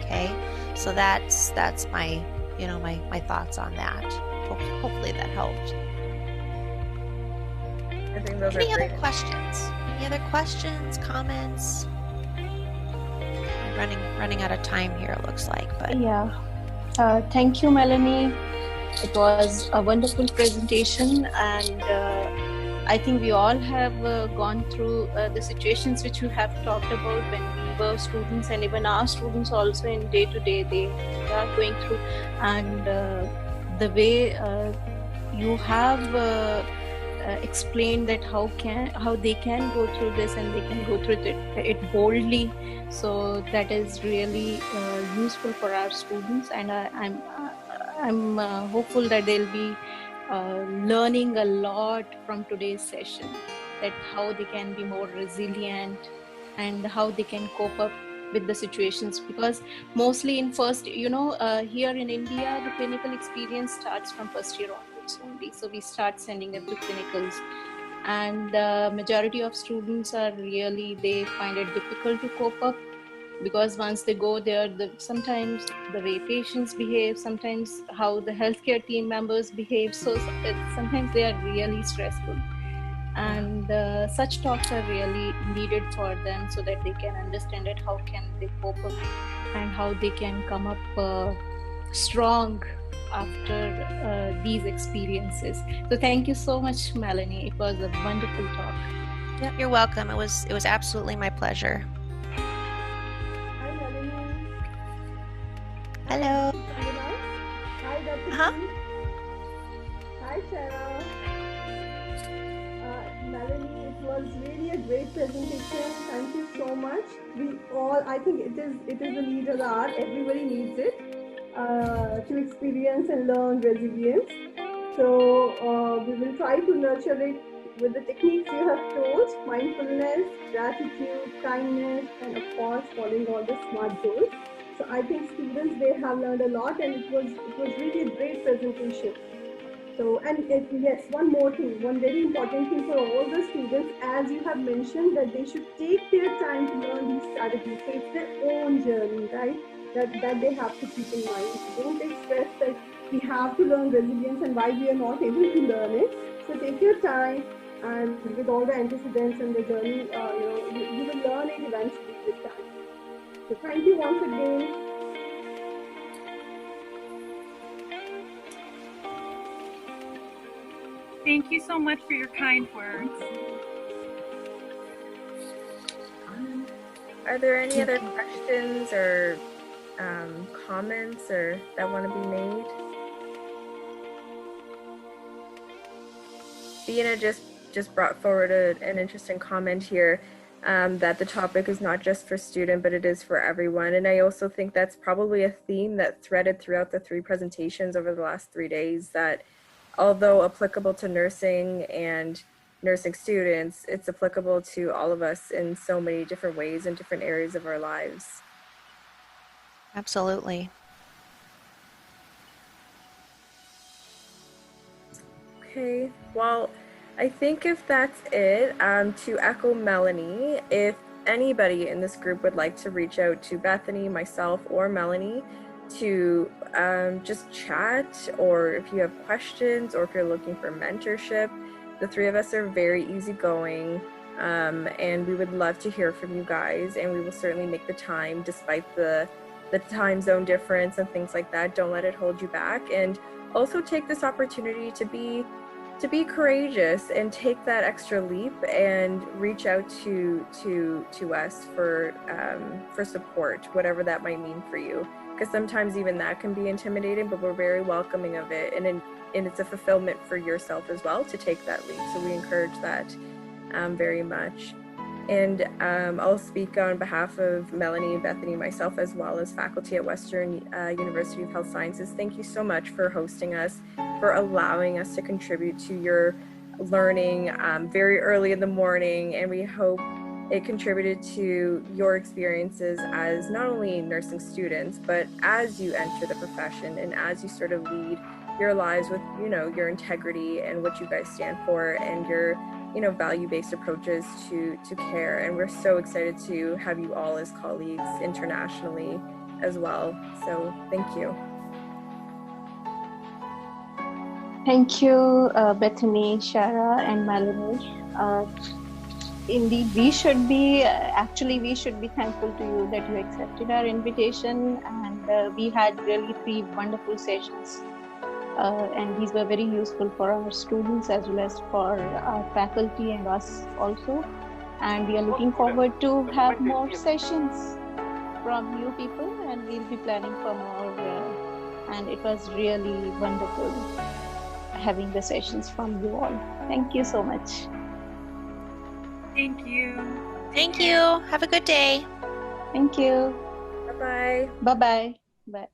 Okay? So that's my my thoughts on that. Hopefully that helped. I think those Any are other great. questions? Any other questions, comments? I'm running out of time here, it looks like, but Yeah. Thank you, Melanie. It was a wonderful presentation, and I think we all have gone through the situations which you have talked about when we were students, and even our students also in day-to-day they are going through. And the way you have explained that how they can go through this, and they can go through it boldly, so that is really useful for our students. And I'm hopeful that they'll be learning a lot from today's session, that how they can be more resilient and how they can cope up with the situations. Because mostly in first, here in India, the clinical experience starts from first year onwards only. So we start sending them to clinicals, and the majority of students are really, they find it difficult to cope up, because once they go there, sometimes the way patients behave, sometimes how the healthcare team members behave, so sometimes they are really stressful. And such talks are really needed for them, so that they can understand it, how can they cope up and how they can come up strong after these experiences. So thank you so much, Melanie. It was a wonderful talk. yeah, you're welcome. It was absolutely my pleasure. Hi, Melanie. Hello. Hi, Dr. Uh-huh. Kim. Hi, Sarah. Melanie, it was really a great presentation. Thank you so much. I think it is a leader art. Everybody needs it to experience and learn resilience. So we will try to nurture it with the techniques you have told, mindfulness, gratitude, kindness, and of course following all the SMART goals. So I think students, they have learned a lot, and it was really a great presentation. So, and yes, one more thing, one very important thing for all the students, as you have mentioned, that they should take their time to learn these strategies. So it's their own journey, right? That they have to keep in mind. Don't take stress that we have to learn resilience and why we are not able to learn it. So take your time, and with all the antecedents and the journey, you will learn it eventually with time. So thank you once again. Thank you so much for your kind words. Are there any other questions or comments or that want to be made? Dina just brought forward an interesting comment here, that the topic is not just for student, but it is for everyone. And I also think that's probably a theme that threaded throughout the 3 presentations over the last 3 days, that although applicable to nursing and nursing students, it's applicable to all of us in so many different ways in different areas of our lives. Absolutely. Okay, well, I think if that's it, to echo Melanie, if anybody in this group would like to reach out to Bethany, myself, or Melanie to just chat, or if you have questions, or if you're looking for mentorship, the 3 of us are very easygoing, and we would love to hear from you guys, and we will certainly make the time despite the time zone difference and things like that. Don't let it hold you back, and also take this opportunity to be courageous and take that extra leap and reach out to us for support, whatever that might mean for you. Because sometimes even that can be intimidating, but we're very welcoming of it, and it's a fulfillment for yourself as well to take that leap. So we encourage that very much. And I'll speak on behalf of Melanie, Bethany, myself, as well as faculty at Western University of Health Sciences. Thank you so much for hosting us, for allowing us to contribute to your learning very early in the morning, and we hope it contributed to your experiences as not only nursing students, but as you enter the profession and as you sort of lead your lives with, your integrity and what you guys stand for, and your, value-based approaches to care. And we're so excited to have you all as colleagues internationally as well. So thank you. Thank you, Bethany, Shara, and Melanie. Indeed, we should be thankful to you that you accepted our invitation, and we had really 3 wonderful sessions, and these were very useful for our students as well as for our faculty and us also. And we are looking forward to have more sessions from you people, and we'll be planning for more. And it was really wonderful having the sessions from you all. Thank you so much. Thank you. Thank you. Have a good day. Thank you. Bye-bye. Bye-bye. Bye.